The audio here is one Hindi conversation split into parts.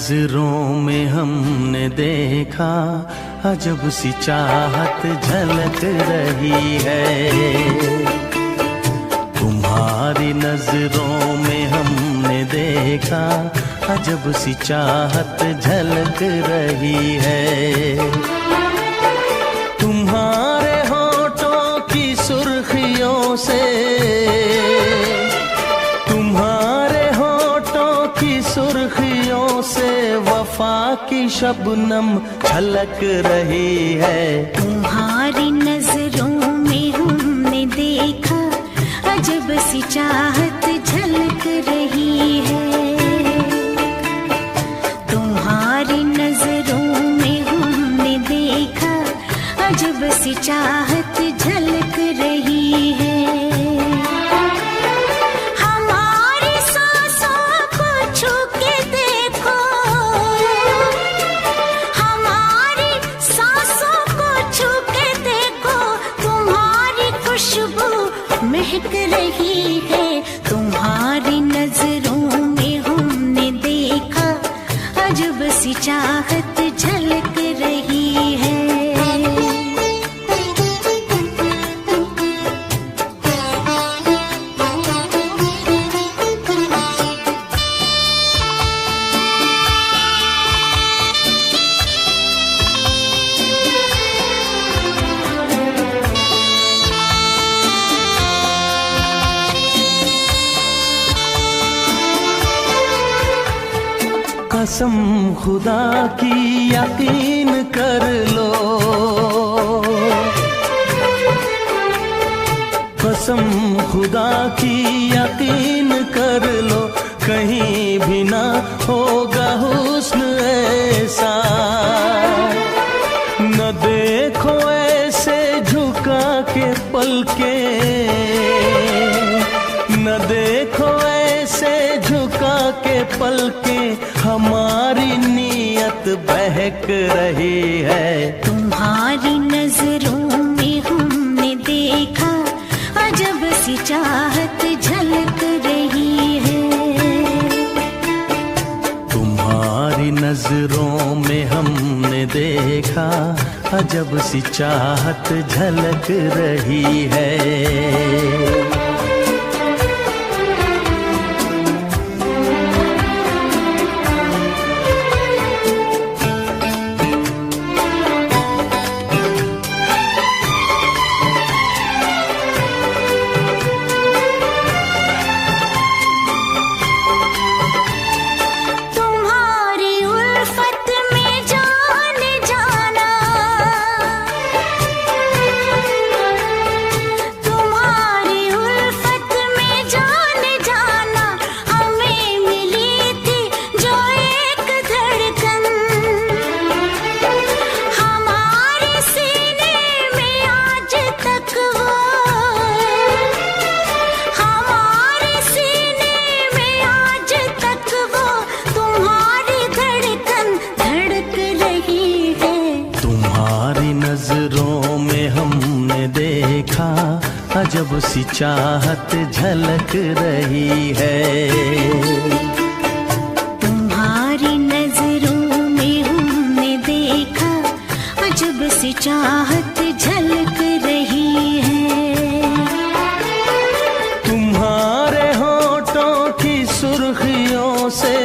नजरों में हमने देखा अजब सी चाहत झलक रही है। तुम्हारी नजरों में हमने देखा अजब सी चाहत झलक रही है। तुम्हारे होठों की सुर्खियों से, तुम्हारे होठों की सुर्खियों से वफा की शबनम छलक रही है। तुम्हारी नजरों में हमने देखा अजब सी चाहत झलक रही है। तुम्हारी नजरों में हमने देखा अजब सी चाहत झलक रही है। हमारी सांसों को छू के देखो, हमारी सांसों को छू के देखो, तुम्हारी खुशबू महक रही है। तुम्हारी नजरों में हमने देखा अजब सी चाहत झलक रही है। कसम खुदा की यकीन कर लो, कसम खुदा की यकीन कर लो, कहीं भी ना होगा हुस्न ऐसा। न देखो ऐसे झुका के पलके, न देखो ऐसे झुका के पलके, हमारी नीयत बहक रही है। तुम्हारी नजरों में हमने देखा अजब सी चाहत झलक रही है। तुम्हारी नजरों में हमने देखा अजब सी चाहत झलक रही है। अजब सी चाहत झलक रही है। तुम्हारी नजरों में हमने देखा अजब सी चाहत झलक रही है। तुम्हारे होठों की सुर्खियों से,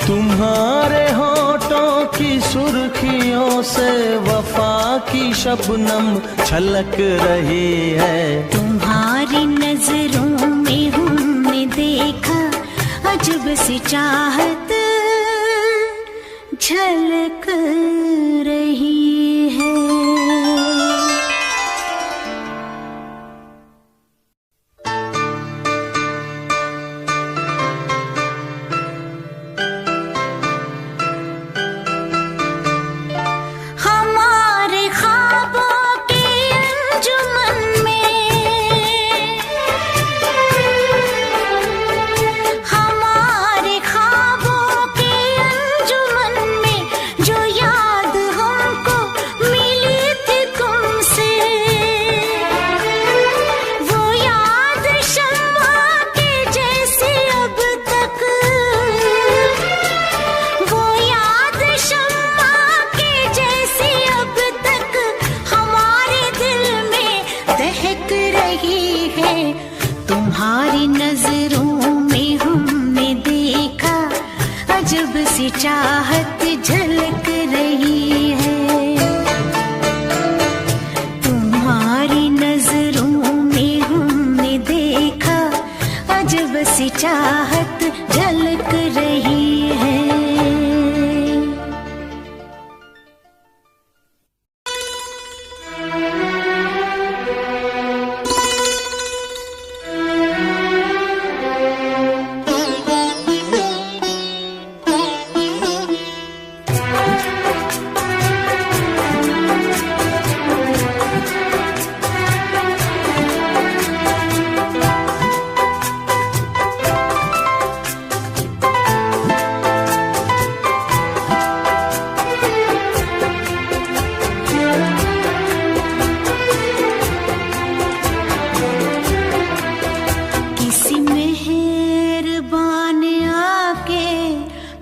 तुम्हारे होठों की सुर्खियों से वफा की शबनम छलक रही है। तुम्हारी नजरों में हमने देखा अजब सी चाहत झलक रही है। हमारे ख्वाबों के अंजुमन में जो याद हमको चाहत झलक रही है। तुम्हारी नजरों में हमने देखा अजब सी चाहत झलक रही है।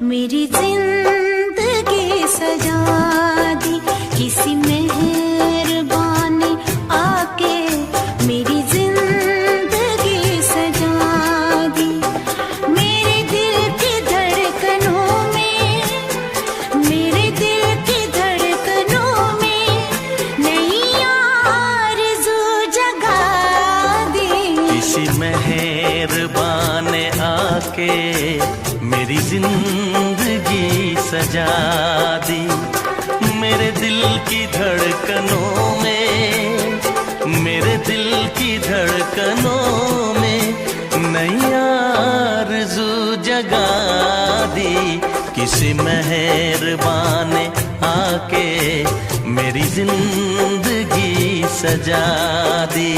मेरी जिंदगी सजा दी, किसी मेहरबान ने आके मेरी जिंदगी सजा दी। मेरे दिल की धड़कनों में, मेरे दिल की धड़कनों में नई आरज़ू जगा दी। किसी मेहरबान ने आके मेरी जिंदगी सजा दी। मेरे दिल की धड़कनों में, मेरे दिल की धड़कनों में नई आरज़ू जगा दी। किसी मेहरबान ने आके मेरी जिंदगी सजा दी।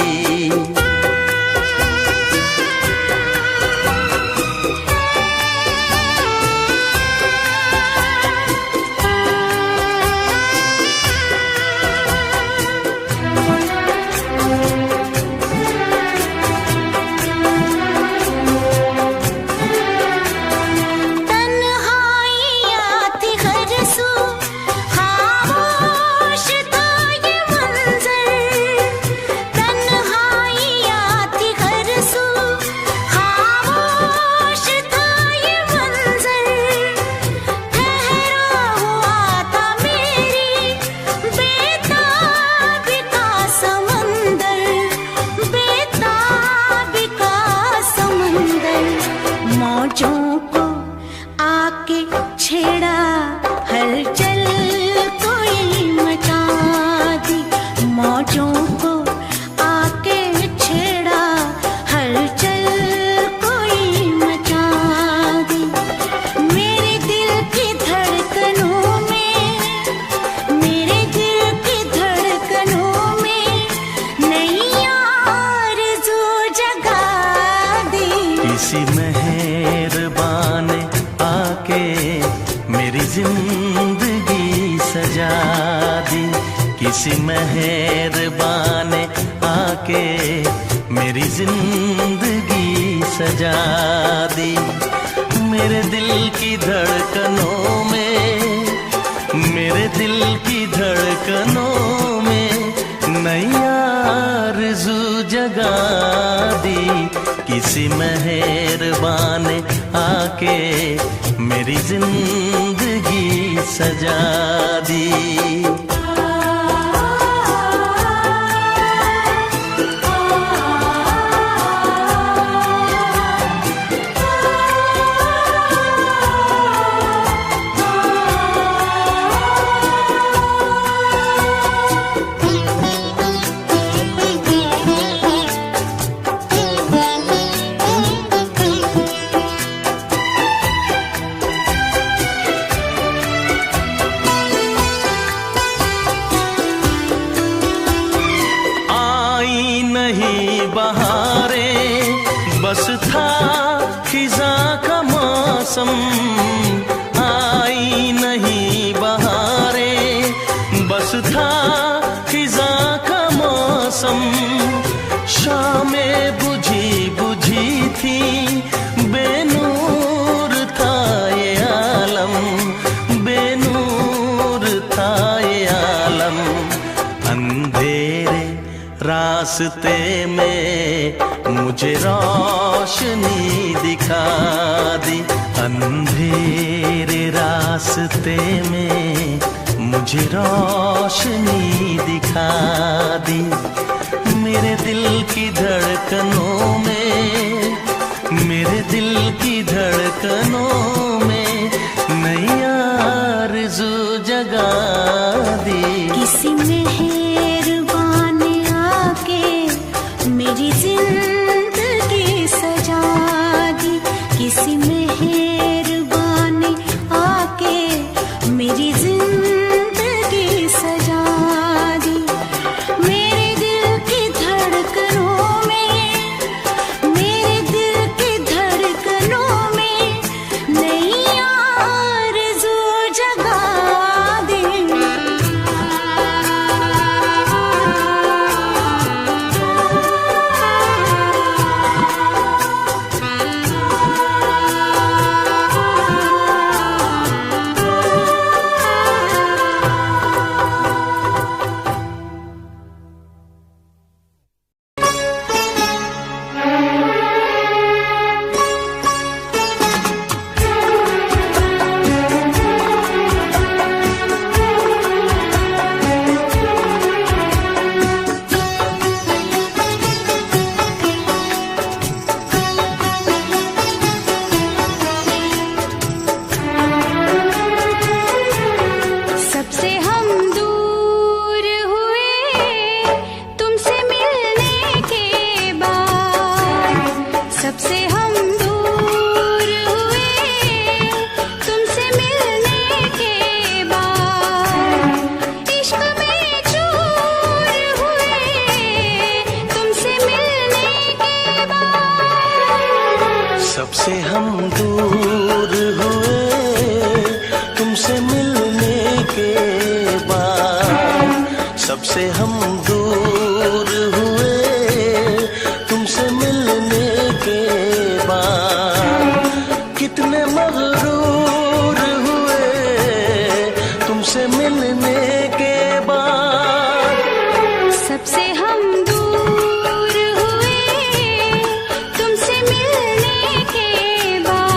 किसी मेहरबान ने आके मेरी जिंदगी सजा दी। किसी मेहरबान ने आके मेरी जिंदगी सजा दी। मेरे दिल की धड़कनों में, मेरे दिल की धड़कनों में नई आरज़ू जगा दी। किसी मेहरबान ने आके मेरी जिंदगी सजा दी। बस था खिज़ां का मौसम, आई नहीं बहारें। बस था खिज़ां का मौसम, शामें बुझी बुझी थी, बेनूर था ये आलम, बेनूर था ये आलम। अंधेरे रास्ते में मुझे रोशनी दिखा दी। अंधेरे रास्ते में मुझे रोशनी दिखा दी। मेरे दिल की धड़कनों में, मेरे दिल की धड़कनों में नई आरज़ू जगा दी। किसी मेहरबान ने आके मेरी जिंदगी सजा दी। किसी मेहरबान ने आके मेरी जिंदगी सजा दी। मेरे दिल की धड़कनों में, मेरे दिल की धड़कनों में नई आरज़ू जगा दी। सबसे हम दूर हुए तुमसे मिलने के बाद। सबसे हम दूर हुए तुमसे मिलने के बाद। इश्क में चूर हुए तुमसे मिलने के बाद। सबसे हम दूर हुए तुमसे मिलने के बाद। सबसे हम दूर हुए तुमसे मिलने के बाद। कितने मगरूर हुए तुमसे मिलने के बाद। सबसे हम दूर हुए तुमसे मिलने के बाद।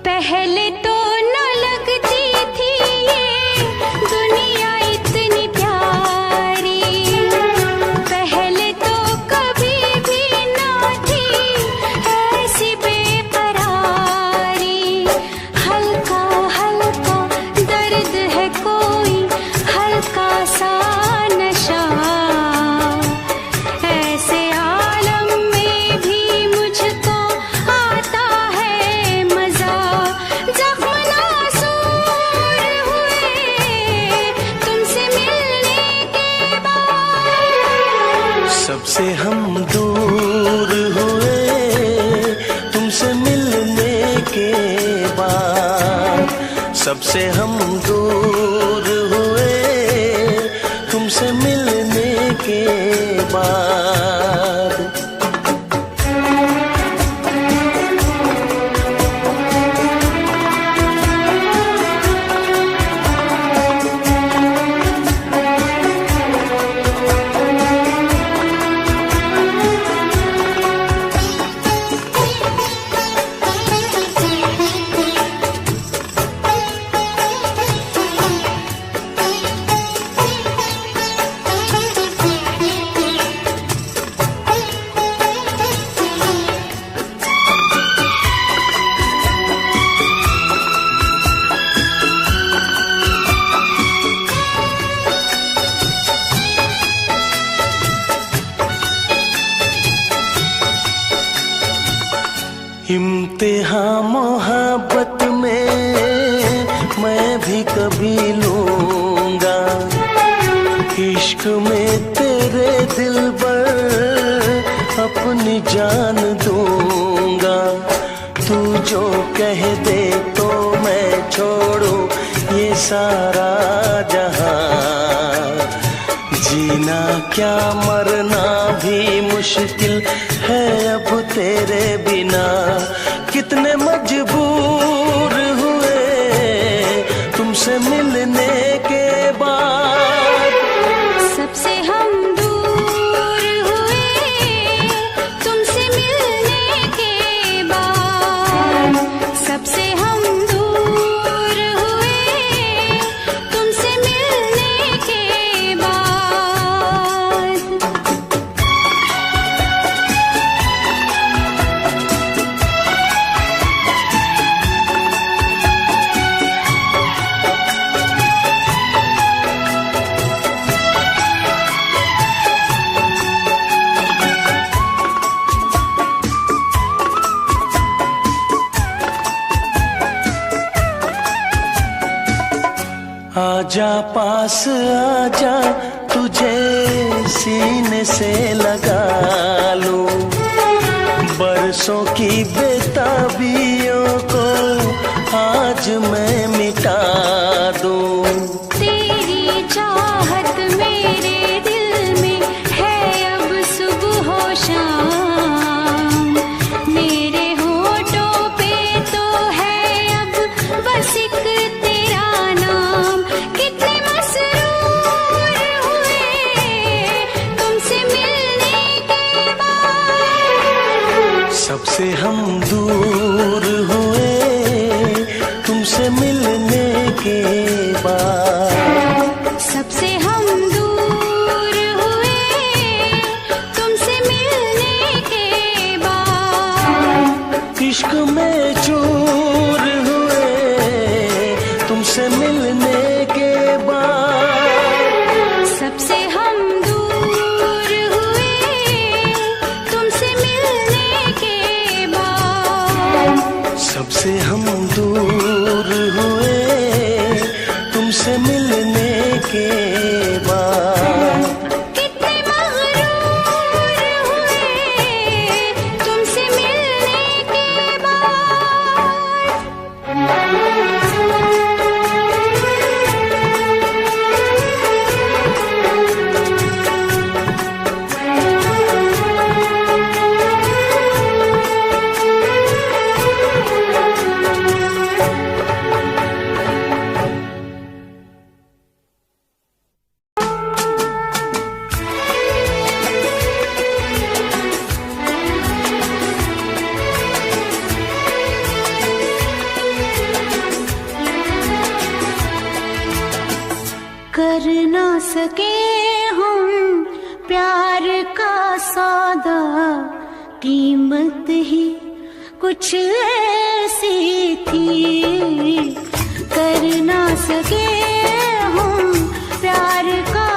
पहले तो न लगती थी ये दुनिया इतनी प्यारी। पहले तो कभी भी न थी ऐसी बेकरारी। हल्का हल्का दर्द है कोई हल्का सा नशा। ऐसे आलम में भी मुझको आता है मजा। जख्म नासूर हुए तुमसे मिलने के बाद। सबसे हम दूर हुए तुमसे मिलने के बाद। सबसे हम दूर हुए तुमसे मिलने के बाद। इम्तिहान मोहब्बत में मैं भी कभी लूंगा, इश्क में तेरे दिल पर अपनी जान दूंगा। तू जो कह दे तो मैं छोड़ूं ये सारा जहां। जीना क्या मरना भी मुश्किल है अब तेरे बिना। कितने मजबूर हुए तुमसे मिलने के बाद। सबसे हम दूर हुए तुमसे मिलने के बाद। सबसे हम दूर हुए तुमसे मिलने के बाद। आजा पास आजा, तुझे सीने से लगा लूं। बरसों की बेताबियों को आज मैं मिटा दूं। तेरी चाहत मेरे दिल में है अब सुबह हो शाम। मेरे होठों पे तो है अब बस एक तेरा नाम। कितने मसरूर हुए तुमसे मिलने के बाद। सबसे हम दूर हुए तुमसे मिलने के बाद। सबसे हम दूर हुए तुमसे मिलने के बाद। इश्क में चूर हुए तुमसे मिलने के बाद। सबसे हम दूर हुए तुमसे मिलने के बाद। सबसे हम दूर हुए तुमसे मिलने के बाद। कितने मगरूर हुए तुमसे मिलने के बाद। कर ना सके हम प्यार का सौदा। कीमत ही कुछ ऐसी थी। कर ना सके हम प्यार का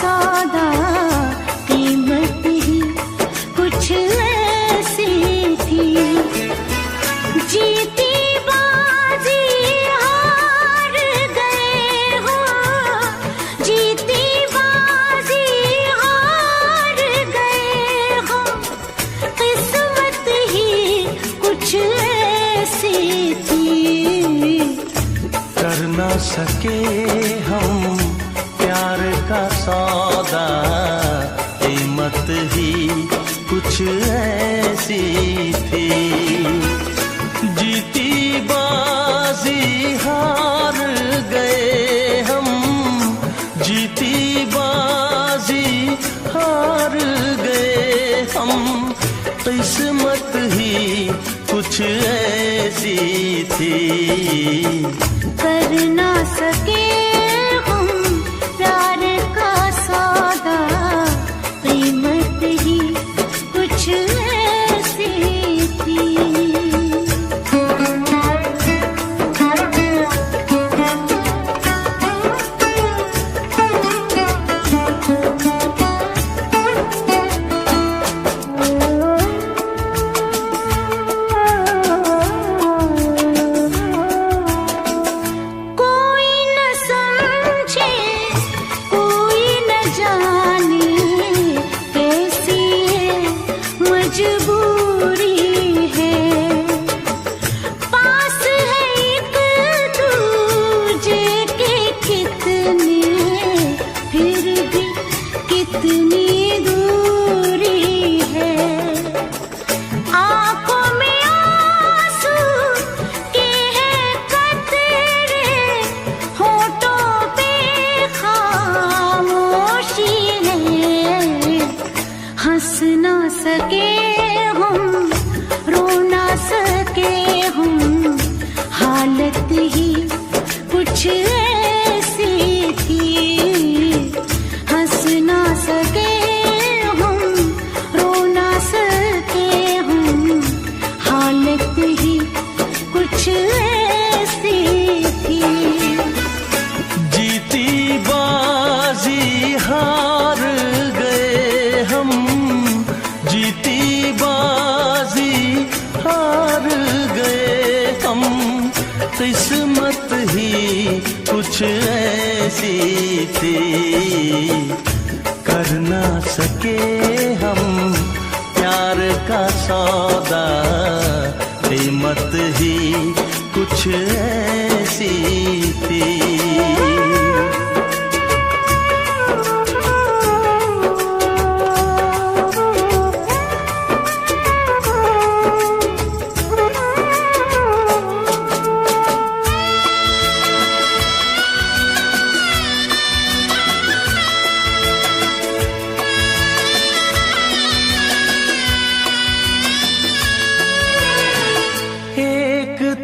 सौदा। कीमत ही कुछ ऐसी थी। जीती बाजी हार गए हो। जीती बाजी हार गए हो। किस्मत ही कुछ ऐसी थी। कर ना सके हम प्यार का सौदा। कीमत ही कुछ ऐसी थी। जीती बाजी हार गए हम। जीती बाजी हार गए हम। किस्मत ही कुछ ऐसी थी। कर ना सके हम प्यार का सौदा। कीमत ही कुछ ऐसी थी। किस्मत ही कुछ ऐसी थी, कर ना सके हम प्यार का सौदा, कीमत ही कुछ ऐसी थी।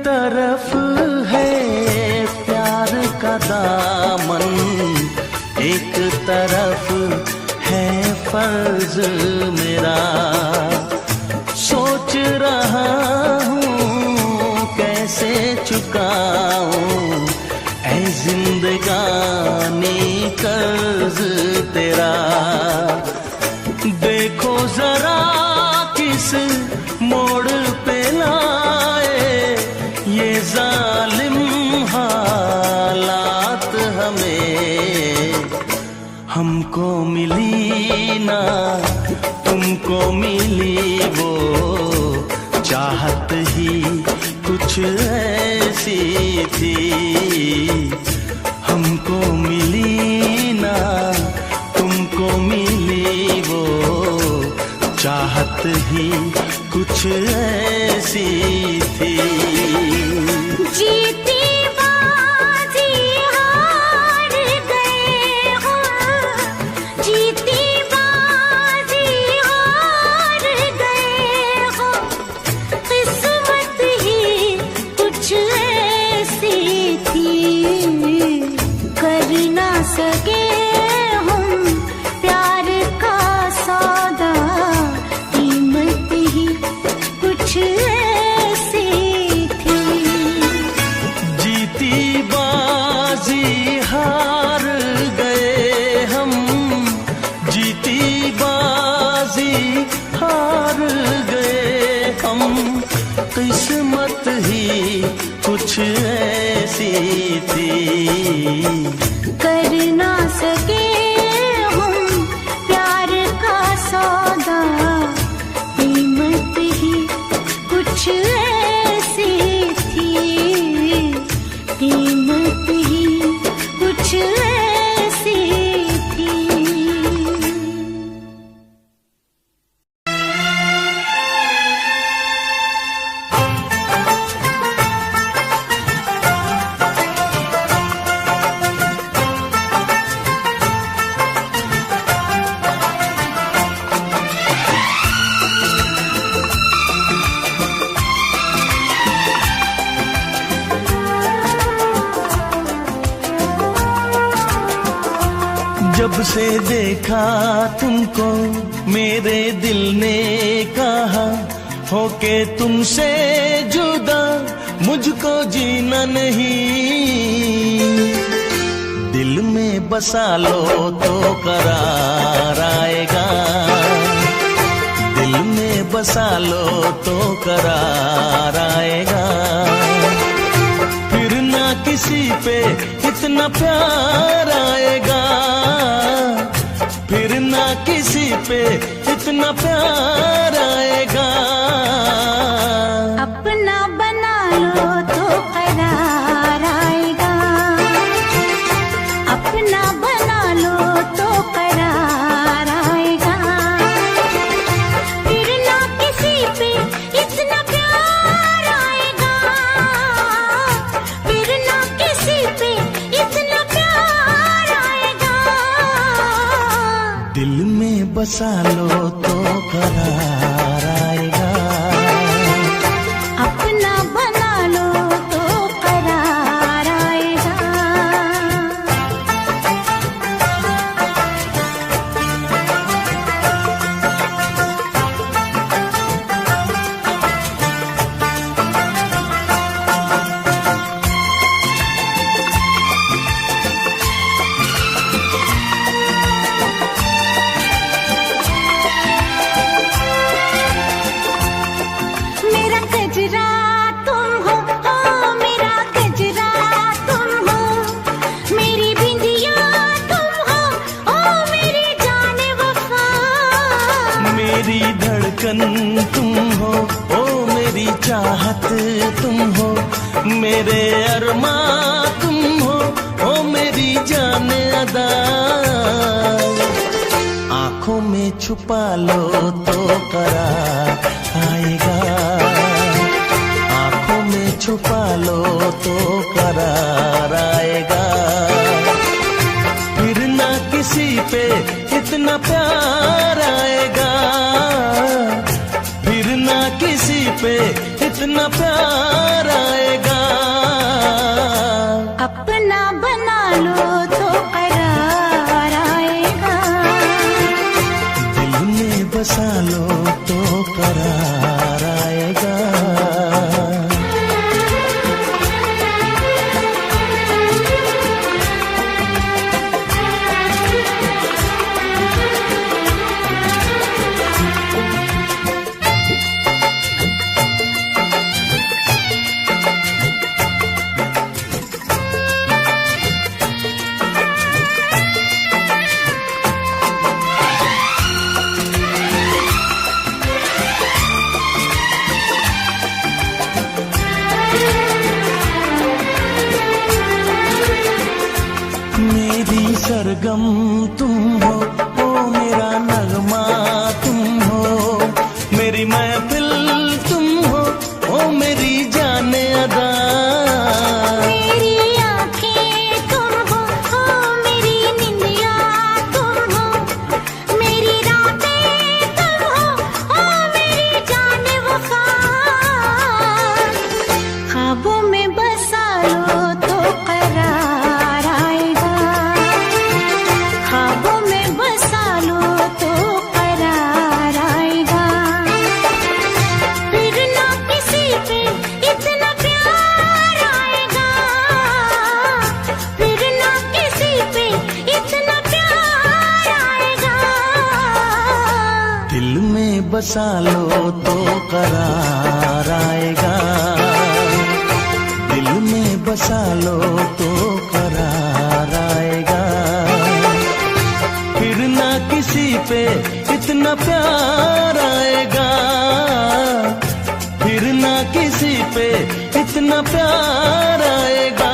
तरफ है प्यार का दामन, एक तरफ है फर्ज मेरा, सोच रहा हूँ कैसे चुकाऊं ऐ जिंदगानी कर्ज तेरा। देखो जरा किस मोड़ पे ये जालिम हालात हमें, हमको मिली ना तुमको मिली वो चाहत ही कुछ ऐसी थी, हमको मिली ना तुमको मिली वो चाहत ही कुछ ऐसी थी। जीती बाजी हार गए हो, जीती बाजी हार गए हो, किस्मत ही कुछ ऐसी थी, कर ना सके हम प्यार का सौदा, कीमत ही कुछ ऐसी थी। जीती बाजी हार गए हम, जीती बाजी हार गए हम, किस्मत ही कुछ ऐसी थी, कर ना सके हम प्यार का सौदा, कीमत ही कुछ ऐसी थी, कीमत ही कुछ ऐसी थी। जब से देखा तुमको मेरे दिल ने कहा, होके तुमसे जुदा मुझको जीना नहीं, दिल में बसा लो तो करार आएगा, दिल में बसा लो तो करार आएगा, फिर ना किसी पे इतना प्यार आएगा, फिर ना किसी पे इतना प्यार आएगा। अपना बना लो तो करार आएगा, अपना बना लो तो करार आएगा, फिर ना किसी पे इतना प्यार आएगा, फिर ना किसी पे इतना प्यार आएगा। दिल में बसा लो तो करार आएगा, अपना बना लो तो करार आएगा। मेरा गजरा तुम हो मेरा गजरा चाहत तुम हो, मेरे अरमा तुम हो मेरी जान अदा। आंखों में छुपा लो तो करार आएगा, आंखों में छुपा लो तो करार आएगा। फिर ना किसी पे इतना प्यार आएगा, फिर ना किसी पे इतना प्यार आएगा। अपना बना लो तो करार आएगा, दिल में बसा लो तो करार आएगा। मेरी सरगम तुम हो, ओ मेरा नगमा तुम हो, मेरी महफिल तुम हो, ओ मेरी जाने अदा। मेरी आँखें तुम हो, मेरी निंदिया तुम हो, मेरी रातें तुम हो, मेरी जाने वफा। ख्वाबों में बसा लो तो करार आएगा, ख्वाबों में बसा लो तो करार आएगा। फिर ना किसी पे इतना प्यार आएगा, फिर ना किसी पे इतना प्यार आएगा। दिल में बसा लो तो करार आएगा, दिल में बसा लो तो करार आएगा। फिर ना किसी पे इतना प्यार आएगा, फिर ना किसी पे इतना प्यार आएगा।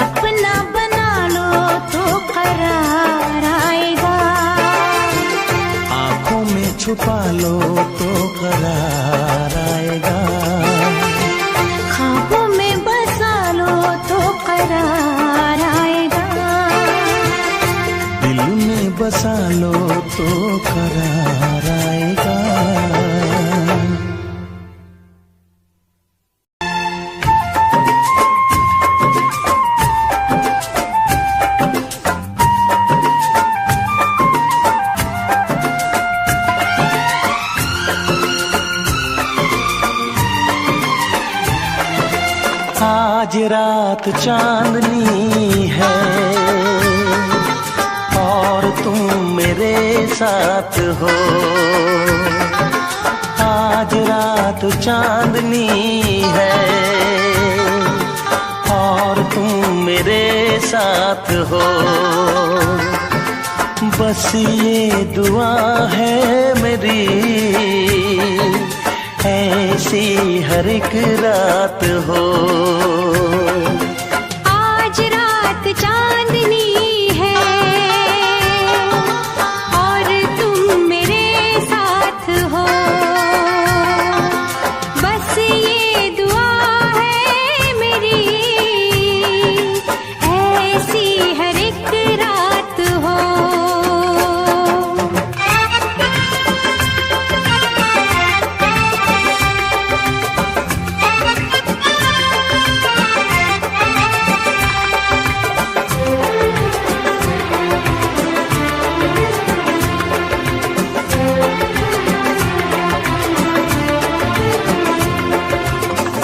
अपना बना लो तो करार आएगा, आंखों में छुपा लो तो करार आएगा। ख्वाबों में बसा लो तो करार आएगा। दिल में बसा लो तो करार आएगा। आज रात चांदनी है और तुम मेरे साथ हो, आज रात चांदनी है और तुम मेरे साथ हो। बस ये दुआ है मेरी, ऐसी हर एक रात हो। आज रात चांदनी है और तुम मेरे साथ हो, बस ये दुआ है मेरी, ऐसी हर एक रात हो।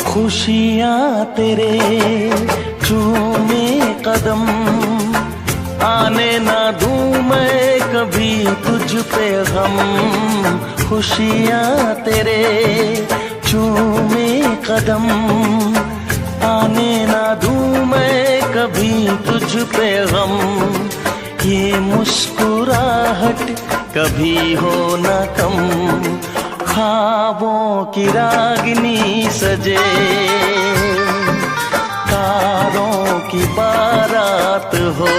खुशियाँ तेरे चूमे कदम, आने ना दूं मैं कभी तुझ पे गम। खुशियाँ तेरे चूमे कदम, आने ना दूं मैं कभी तुझ पे गम। ये मुस्कुराहट कभी हो ना कम, ख्वाबों की रागनी सजे, तारों की बारात हो।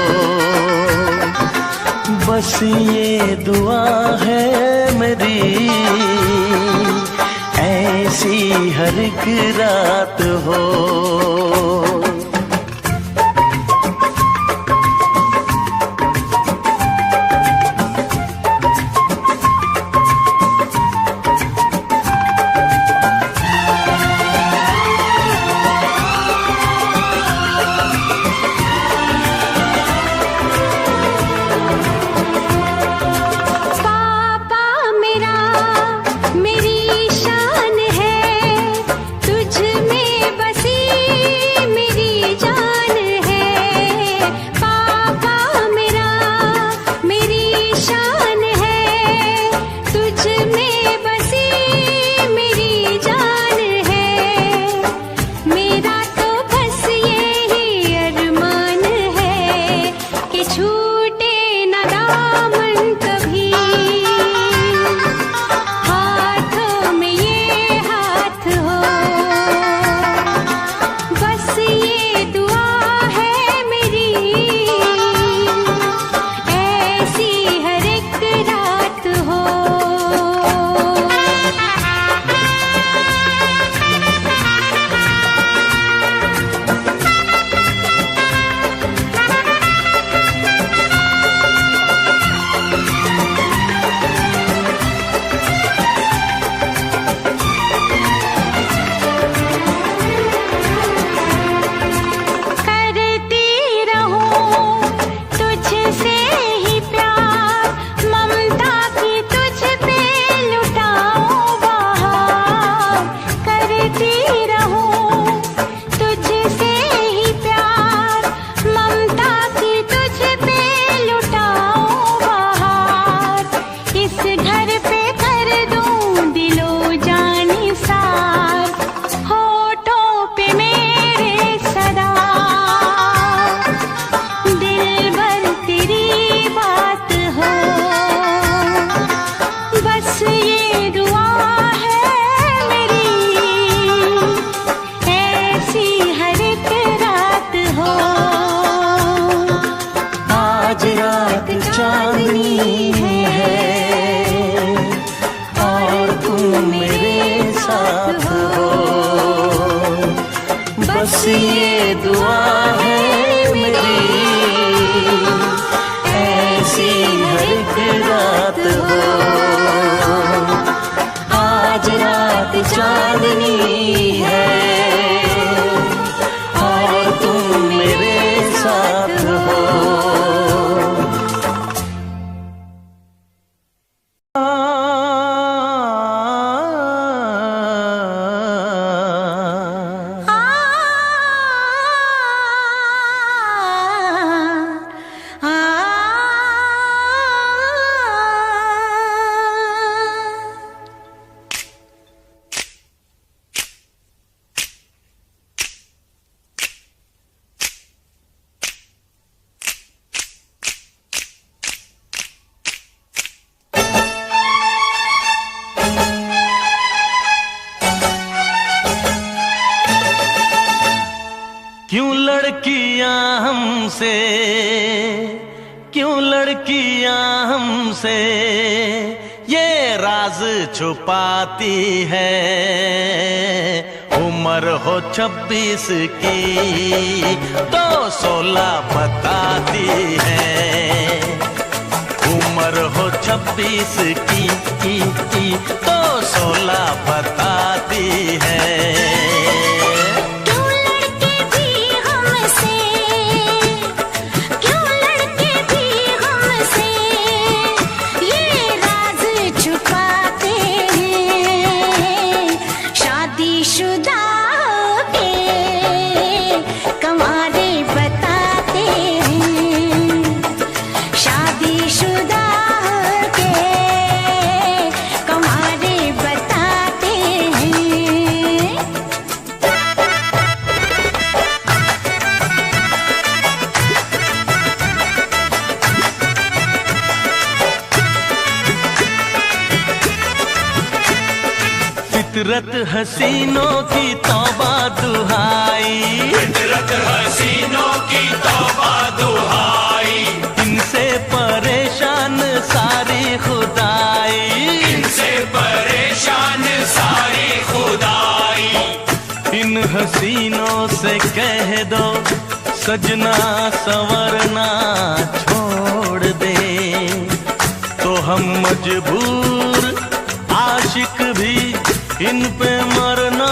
बस ये दुआ है मेरी, ऐसी हर एक रात हो। बस ये दुआ है मेरी, ऐसी हर एक रात हो। आज रात चांदनी है और तुम मेरे साथ हो। क्यों लड़कियां हमसे ये राज छुपाती है। उम्र हो 26 की तो 16 बताती है। उम्र हो 26 की तो 16 बताती है। फितरत हसीनों की तौबा दुहाई, फितरत हसीनों की तौबा दुहाई, इनसे परेशान सारी खुदाई, इनसे परेशान सारी खुदाई। इन हसीनों से कह दो सजना संवरना छोड़ दे, तो हम मजबूर आशिक भी इन पे मरना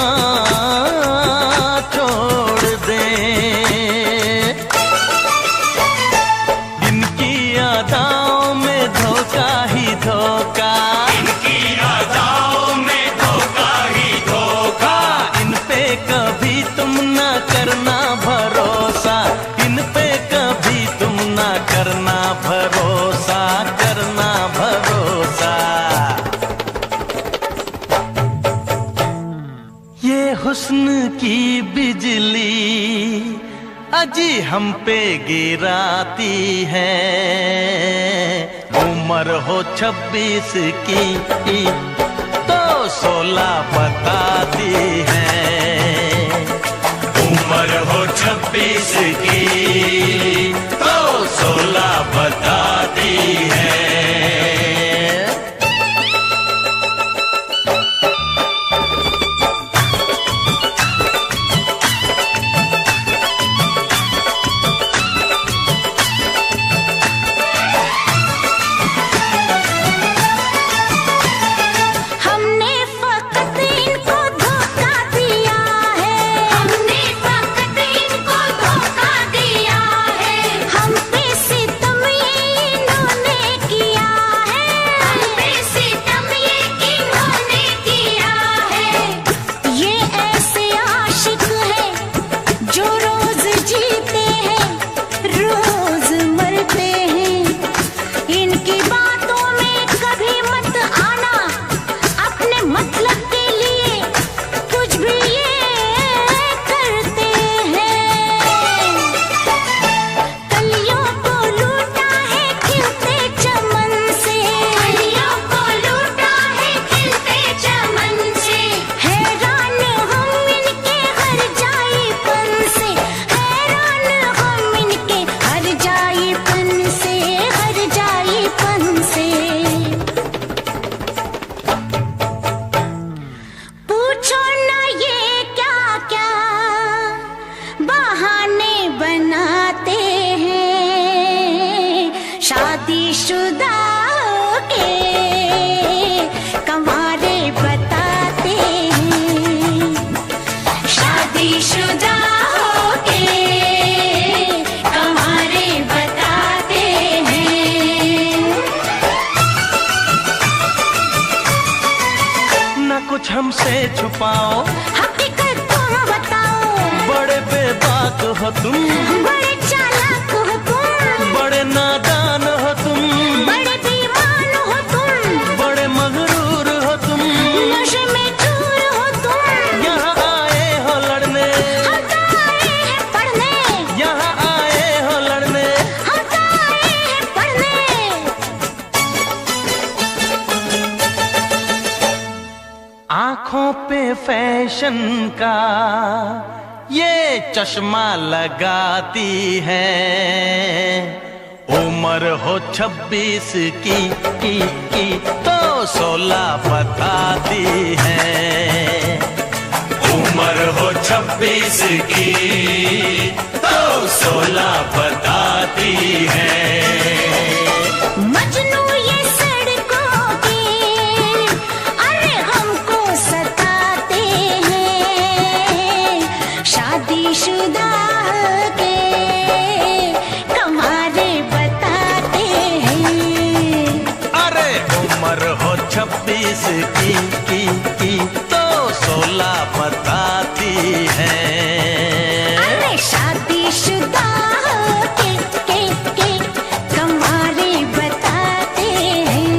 छोड़ दे। इनकी अदाओं में धोखा ही धोखा, इनकी अदाओं में धोखा ही धोखा, इन पे कभी तुम ना करना भरोसा, इन पे कभी तुम ना करना भरोसा, करना भरोसा। ये हुस्न की बिजली अजी हम पे गिराती है, उम्र हो 26 की तो 16 बताती है, उम्र हो 26 की तो 16 बताती है। हमने फकत इनको धोखा दिया है, हमने फकत इनको धोखा दिया है, हम पे सितम ये इन्होंने किया है, हम पे सितम ये इन्होंने किया है। ये ऐसे आशिक हैं जो रोज जीते हैं रोज मरते हैं, इनकी बातों में कभी मत आना, अपने मतलब के लिए कुछ भी ये करते हैं। कलियों को लूटा है खिलते चमन से, कलियों को लूटा है खिलते चमन से, हैरान हम इनके हर जाईपन से, हैरान हम इनके हर जाईपन से, हर जाईपन से। पूछो ना ये क्या क्या बहाने बनाते हैं, शादीशुदा के कंवारे बताते हैं, शादीशुदा के कंवारे बताते हैं। ना कुछ हमसे छुपाओ, हकीकत तुम बताओ, बड़े बेबाक हो तुम, बड़े चालाक हो तुम, बड़े नादान हो तुम, बड़े बेईमान हो तुम, बड़े मगरूर हो तुम, नशे में चूर हो तुम। यहाँ आए हो लड़ने, हम तो आए हैं पढ़ने, यहाँ आए हो लड़ने, हम तो आए हैं पढ़ने। आंखों पे फैशन का ये चश्मा लगाती है, उम्र हो 26 की तो 16 बताती है, उम्र हो 26 की तो 16 बताती है। मजनू ये सड़कों के अरे हमको सताते हैं, शादीशुदा के कंवारे बताते हैं। अरे उम्र हो 26 की तो 16 बताती है। अरे शादीशुदा के कंवारे बताते हैं।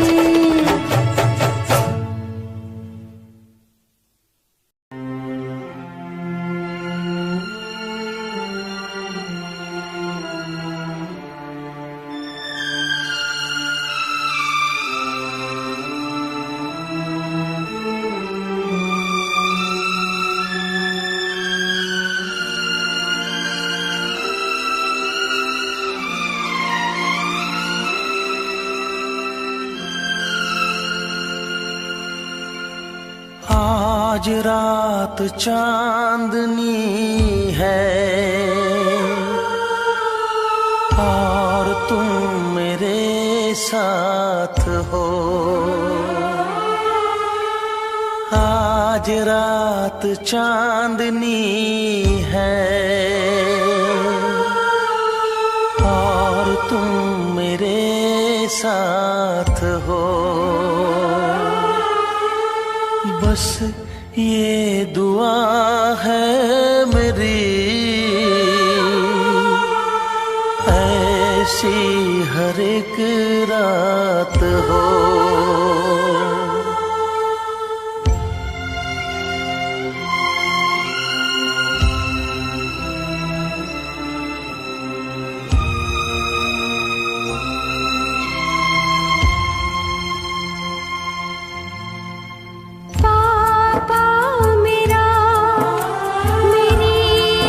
आज रात चांदनी है और तुम मेरे साथ हो। आज रात चांदनी है और तुम मेरे साथ हो। बस ये दुआ है मेरी, ऐसी हर एक रात हो।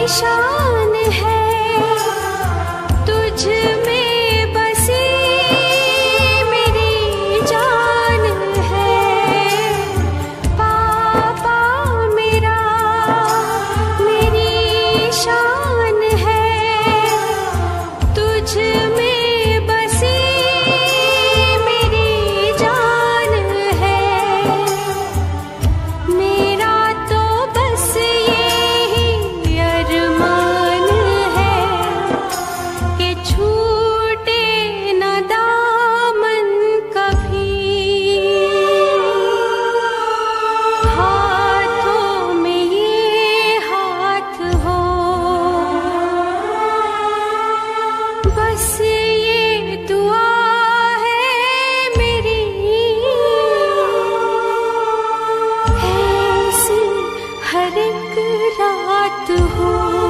शान है तुझ में बसी मेरी जान है। पापा मेरा मेरी शान है तुझ में बसी मेरी जान है। मेरा तो बस यही अरमान है कि छूटे न दामन कभी। हाथों में ये हाथ हो, बस ये दुआ है मेरी, ऐसी हर एक रात हो।